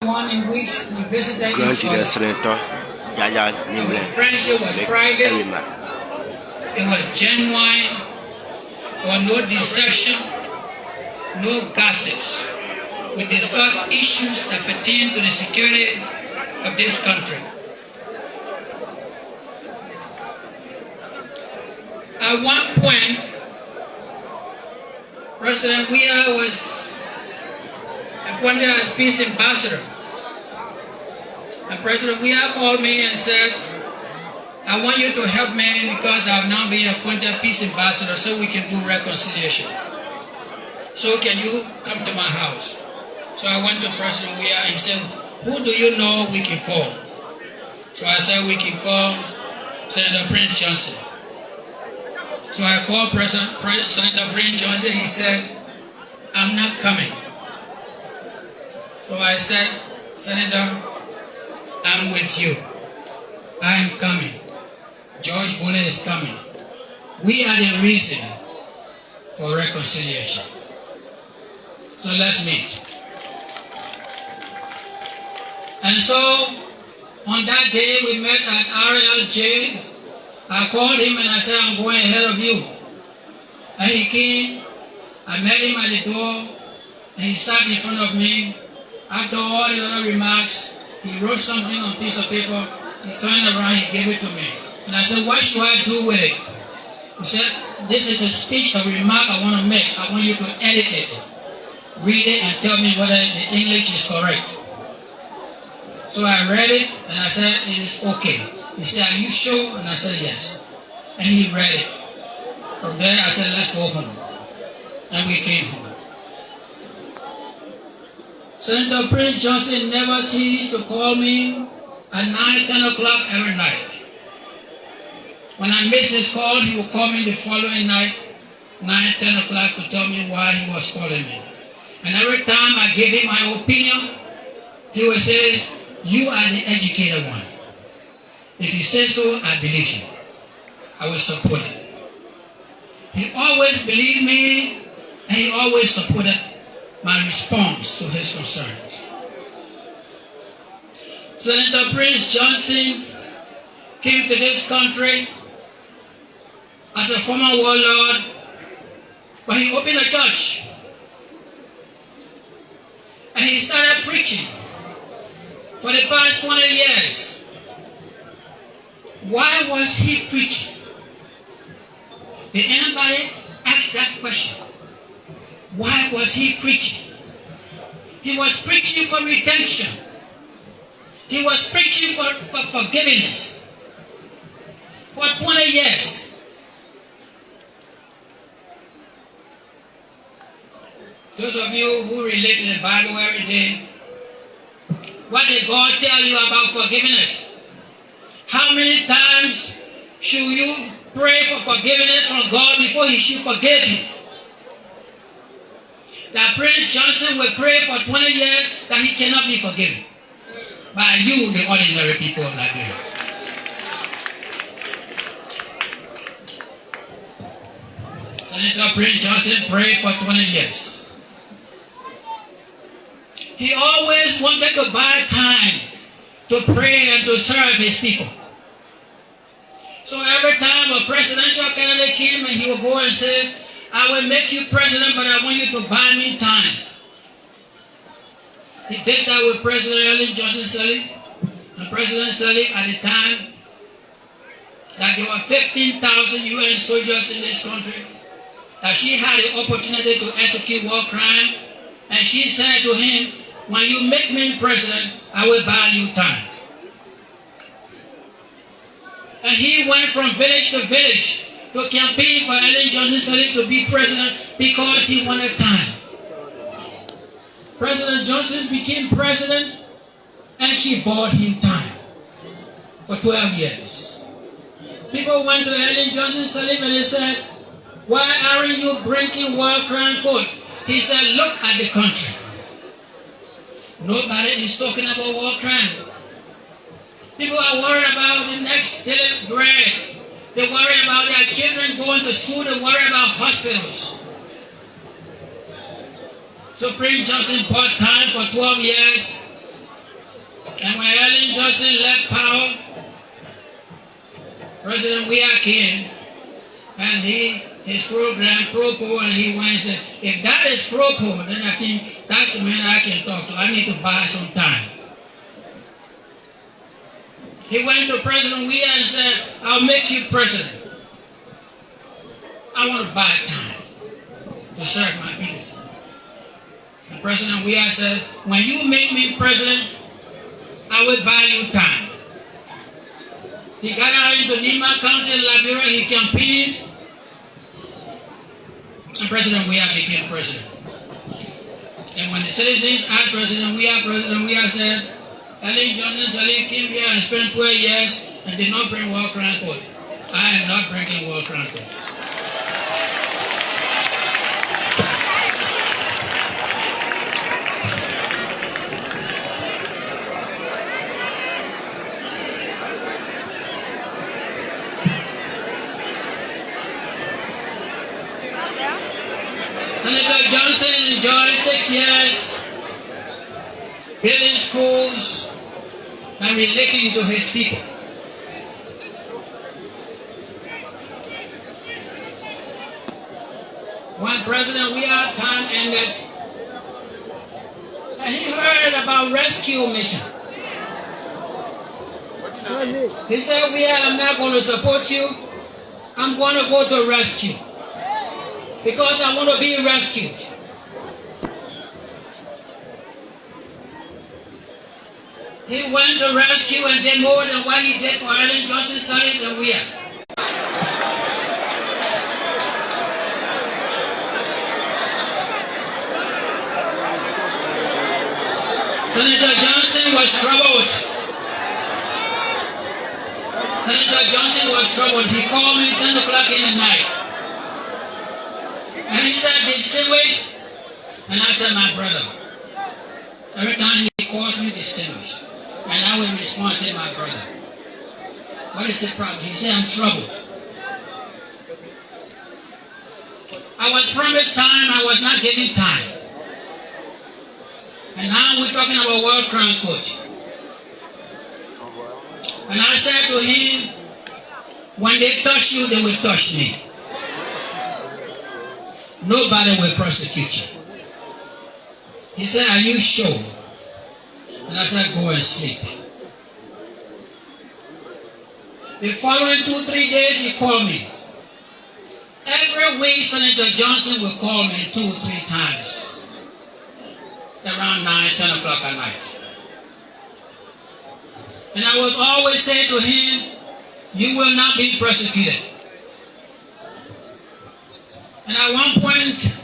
one in which we visited each Granted, other. Senator Yaya Nimley. The friendship was private, it was genuine, there was no deception, no gossips. We discussed issues that pertain to the security of this country. At one point, President Weah was appointed as peace ambassador. And President Weah called me and said, I want you to help me because I have now been appointed peace ambassador so we can do reconciliation. So can you come to my house? So I went to President Weah and he said, who do you know we can call? So I said, we can call Senator Prince Johnson. So I called Senator Prince Johnson. He said, I'm not coming. So I said, Senator, I'm with you. I am coming. George Bulley is coming. We are the reason for reconciliation. So let's meet. And so on that day we met at RLJ. I called him and I said, I'm going ahead of you. And he came. I met him at the door. And he sat in front of me. After all the other remarks, he wrote something on a piece of paper. He turned around, he gave it to me. And I said, what should I do with it? He said, this is a speech, a remark I want to make. I want you to edit it. Read it and tell me whether the English is correct. So I read it and I said, it is okay. He said, are you sure? And I said, yes. And he read it. From there, I said, let's go home. And we came home. Senator Prince Johnson never ceased to call me at 9, 10 o'clock every night. When I missed his call, he would call me the following night, 9, 10 o'clock, to tell me why he was calling me. And every time I gave him my opinion, he would say, you are the educated one. If you say so, I believe you. I will support it. He always believed me, and he always supported my response to his concerns. Senator Prince Johnson came to this country as a former warlord, but he opened a church. And he started preaching for the past 20 years. Why was he preaching? Did anybody ask that question? Why was he preaching? He was preaching for redemption. He was preaching for forgiveness. For 20 years. Those of you who relate to the Bible every day, what did God tell you about forgiveness? How many times should you pray for forgiveness from God before He should forgive you? That Prince Johnson will pray for 20 years that he cannot be forgiven by you, the ordinary people of Liberia. Senator Prince Johnson prayed for 20 years. He always wanted to buy time to pray and to serve his people. So every time a presidential candidate came and he would go and say, I will make you president, but I want you to buy me time. He did that with President Ellen Johnson Sirleaf. And President Sirleaf, at the time, that there were 15,000 UN soldiers in this country, that she had the opportunity to execute war crime, and she said to him, when you make me president, I will buy you time. And he went from village to village to campaign for Ellen Johnson Sirleaf to be president because he wanted time. President Johnson became president and she bought him time for 12 years. People went to Ellen Johnson Sirleaf and they said, why aren't you bringing war crime court? He said, look at the country. Nobody is talking about war crime. People are worried about the next daily bread. They worry about their children going to school. They worry about hospitals. So Prince Johnson bought time for 12 years. Johnson left power, President Weah came, and his program, Propo, and he went and said, if that is Propo, then I think that's the man I can talk to. I need to buy some time. He went to President Weah and said, I'll make you president. I want to buy time to serve my people. And President Weah said, when you make me president, I will buy you time. He got out into Nimley County in Liberia, he campaigned, and President Weah became president. And when the citizens asked President Weah said, Ellen Johnson Sally came here and spent 12 years and did not bring war crime court. I am not bringing war crime court. Senator Johnson enjoyed 6 years building schools and relating to his people. When President Weah time ended, and he heard about rescue mission. He said, Weah, I'm not going to support you. I'm going to go to rescue. Because I want to be rescued. He went to rescue and did more than what he did for Ellen Johnson Sirleaf and Weah. Senator Johnson was troubled. Senator Johnson was troubled. He called me 10 o'clock in the night. And he said, distinguished. And I said, my brother. Every time he calls me distinguished. And I will respond, say, my brother. What is the problem? He said, I'm troubled. I was promised time, I was not given time. And now we're talking about World Crown Court. And I said to him, when they touch you, they will touch me. Nobody will prosecute you. He said, are you sure? And I said, go and sleep. The following 2-3 days, he called me. Every week, Senator Johnson will call me 2-3 times. Around 9-10 o'clock at night. And I was always saying to him, you will not be persecuted. And at one point,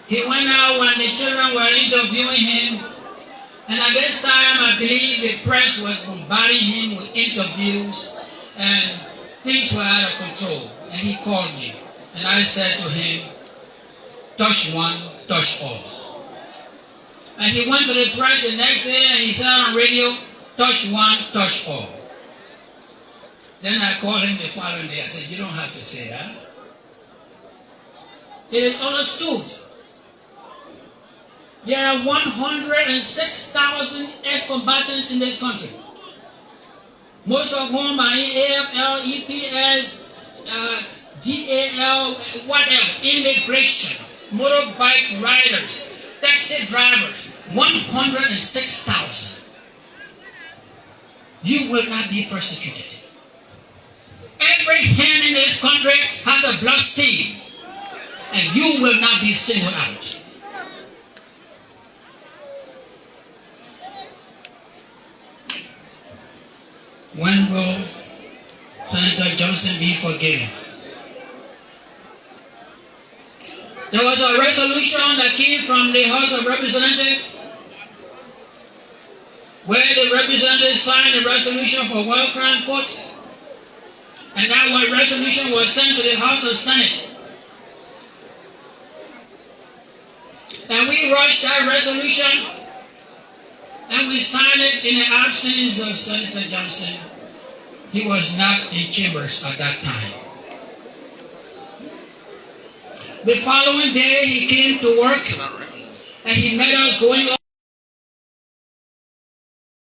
he went out when the children were interviewing him. And at this time, I believe the press was bombarding him with interviews and things were out of control. And he called me. And I said to him, touch one, touch all. And he went to the press the next day and he said on radio, touch one, touch all. Then I called him the following day. I said, you don't have to say that. It is understood. There are 106,000 ex-combatants in this country. Most of whom are in AFL, EPS, DAL, whatever, immigration, motorbike riders, taxi drivers, 106,000. You will not be persecuted. Every hand in this country has a blood stain, and you will not be singled out. When will Senator Johnson be forgiven? There was a resolution that came from the House of Representatives where the representatives signed a resolution for World Crime Court, and that one resolution was sent to the House of Senate. And we rushed that resolution and we signed it in the absence of Senator Johnson. He was not in chambers at that time. The following day he came to work and he met us going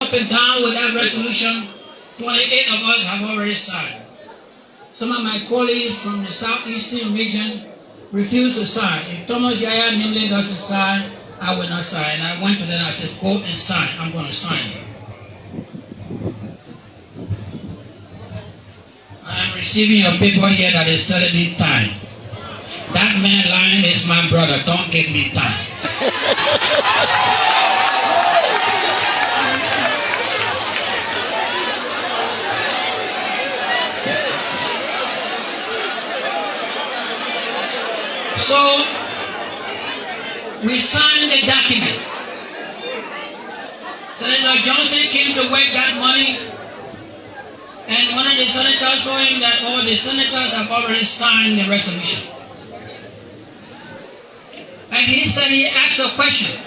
up up and down with that resolution. 28 of us have already signed. Some of my colleagues from the southeastern region refused to sign. If Thomas Yaya Nimley doesn't sign, I will not sign. I went to them and I said, go and sign. I'm going to sign it. I am receiving a paper here that is telling me time. That man lying is my brother. Don't give me time. So, we signed the document. Senator Johnson came to work that morning, and one of the senators told him that all the senators have already signed the resolution. And he said, he asked a question.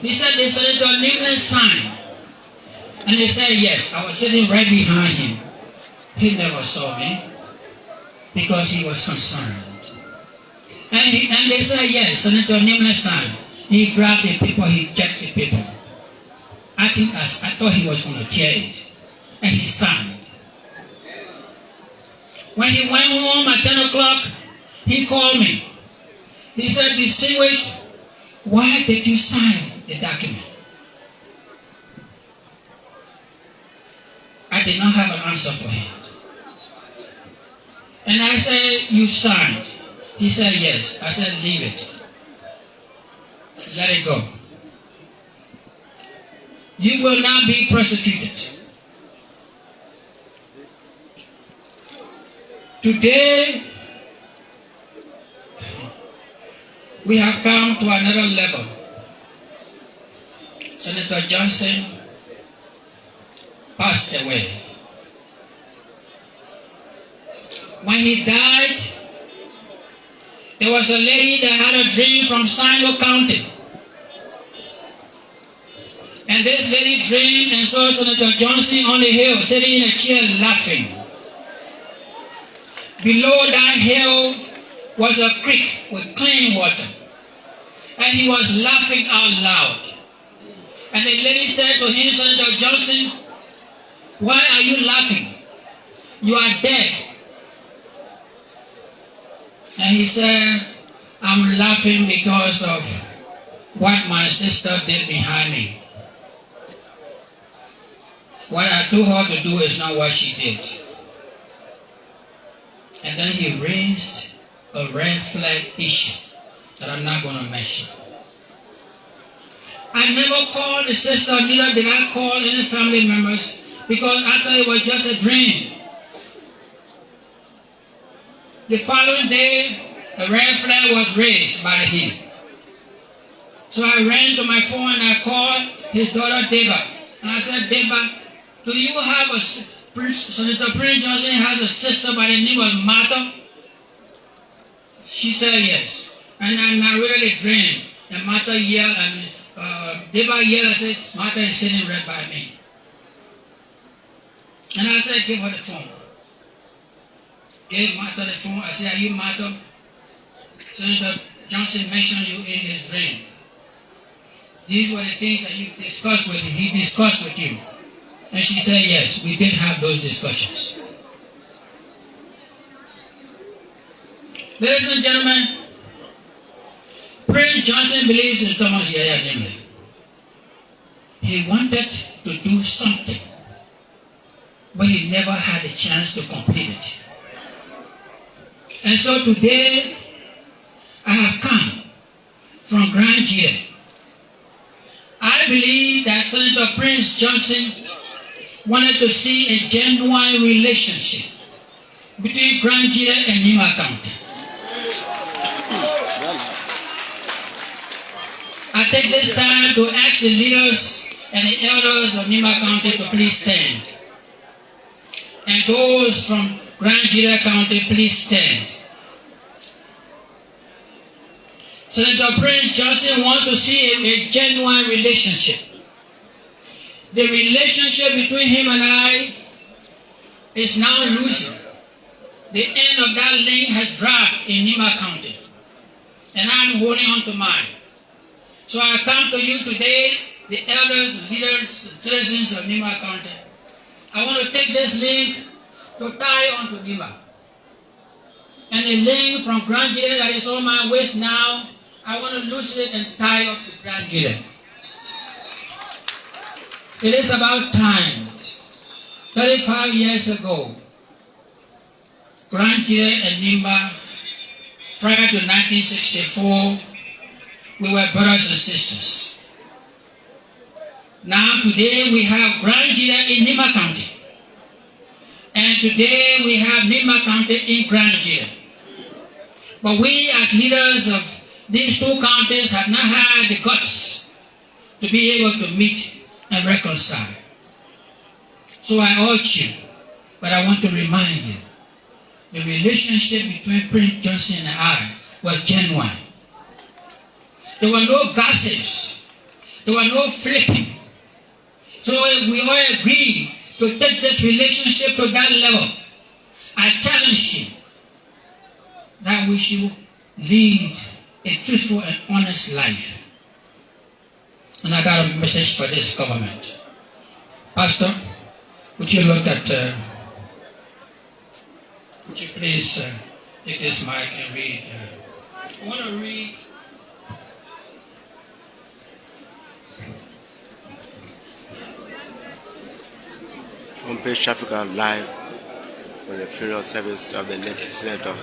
He said, the Senator Nimley signed. And they said, yes. I was sitting right behind him. He never saw me because he was concerned. And they said, yes, Senator Nimley signed. He grabbed the paper, he checked the paper. I thought he was going to tear it. And he signed. When he went home at 10 o'clock, he called me. He said, distinguished, why did you sign the document? I did not have an answer for him. And I said, you signed. He said, yes. I said, leave it. Let it go. You will not be prosecuted. Today, we have come to another level. Senator Johnson passed away. When he died, there was a lady that had a dream from Singo County. And this lady dreamed and saw Senator Johnson on the hill, sitting in a chair laughing. Below that hill was a creek with clean water. And he was laughing out loud. And the lady said to him, Senator Johnson, why are you laughing? You are dead. And he said, I'm laughing because of what my sister did behind me. What I told her to do is not what she did. And then he raised a red flag issue that I'm not going to mention. I never called the sister, neither did I call any family members, because I thought it was just a dream. The following day, a red flag was raised by him. So I ran to my phone and I called his daughter Deba. And I said, Deba, do you have a Senator Prince Johnson has a sister by the name of Martha? She said yes. And I narrated a dream. And Martha yelled, Deba yelled and said, Martha is sitting right by me. And I said, give her the phone. Gave Martha the phone. I said, are you Martha? Senator Johnson mentioned you in his dream. These were the things that you discussed with him. He discussed with you. And she said, yes, we did have those discussions. Ladies and gentlemen, Prince Johnson believes in Thomas Yaya Nimley. He wanted to do something, but he never had a chance to complete it. And so today, I have come from Grand Jia. I believe that Senator Prince Johnson wanted to see a genuine relationship between Grand Jia and Nimley County. I take this time to ask the leaders and the elders of Nimley County to please stand. And those from Grand Jia County, please stand. Senator Prince Johnson wants to see a genuine relationship. The relationship between him and I is now losing. The end of that link has dropped in Nimley County. And I'm holding on to mine. So I come to you today the elders, leaders, citizens of Nimley County. I want to take this link to tie onto Nimley. And the link from Grand Judah that is on my waist now, I want to loosen it and tie up to Grand Judah. It is about time. 35 years ago, Grand Judah and Nimley, prior to 1964, we were brothers and sisters. Now today we have Grand Judah in Nimley County. And today we have Nimley County in Grand Judah. But we as leaders of these two counties have not had the guts to be able to meet and reconcile. So I urge you, but I want to remind you, the relationship between Prince Johnson and I was genuine. There were no gossips. There were no flipping. So if we all agree to take this relationship to that level, I challenge you that we should lead a truthful and honest life. And I got a message for this government. Pastor, would you look at, would you please take this mic and read? I want to read. From Page Africa Live for the funeral service of the legislator,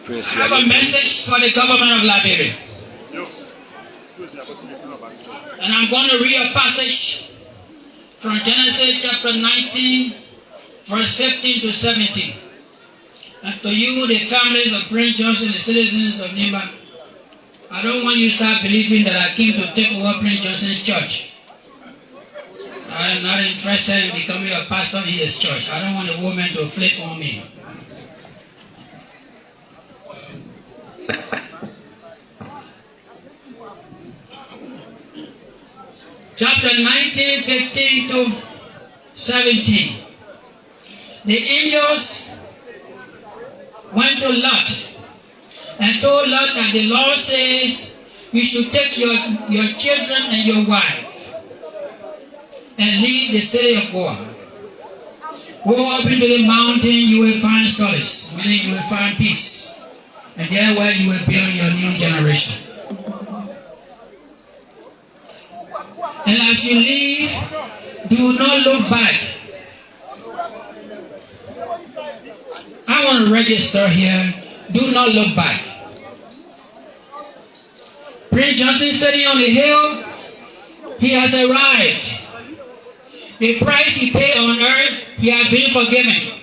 Prince. I have a message for the government of Liberia. And I'm going to read a passage from Genesis chapter 19, verse 15 to 17. And to you, the families of Prince Johnson, the citizens of Nimley, I don't want you to start believing that I came to take over Prince Johnson's church. I am not interested in becoming a pastor in his church. I don't want a woman to flip on me. Chapter 19, 15 to 17. The angels went to Lot and told Lot that the Lord says, you should take your children and your wife and leave the city of Goa. Go up into the mountain, you will find solace, meaning you will find peace. And there where you will build your new generation. And as you leave, do not look back. I want to register here, do not look back. Prince Johnson sitting on the hill, he has arrived. The price he paid on earth, he has been forgiven.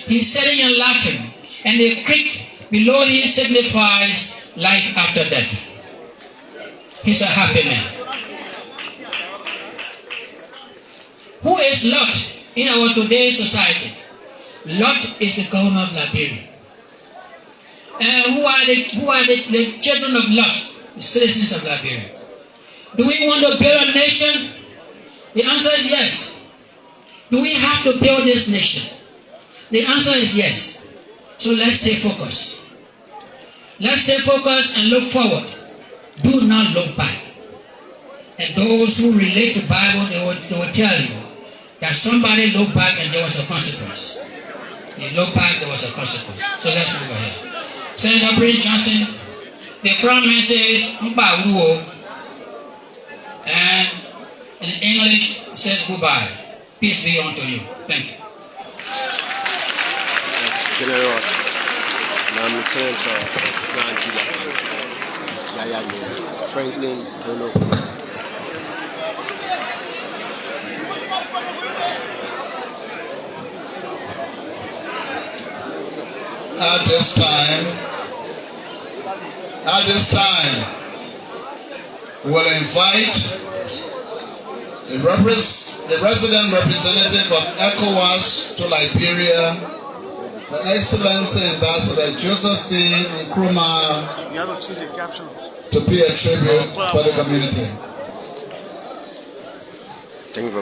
He's sitting and laughing, and the creek below him signifies life after death. He's a happy man. Who is Lot in our today's society? Lot is the governor of Liberia. And who are the children of Lot? The citizens of Liberia. Do we want to build a nation? The answer is yes. Do we have to build this nation? The answer is yes. So let's stay focused. Let's stay focused and look forward. Do not look back. And those who relate to the Bible, they will tell you that somebody looked back and there was a consequence. He looked back, there was a consequence. So let's move ahead. Senator Prince Johnson, the crown man says, and in English says goodbye. Peace be unto you. Thank you. That's General. I'm Senator Franklin. At this time, we'll invite the resident representative of ECOWAS to Liberia, Her Excellency Ambassador Josephine Nkrumah, to pay a tribute for the community. Thank you.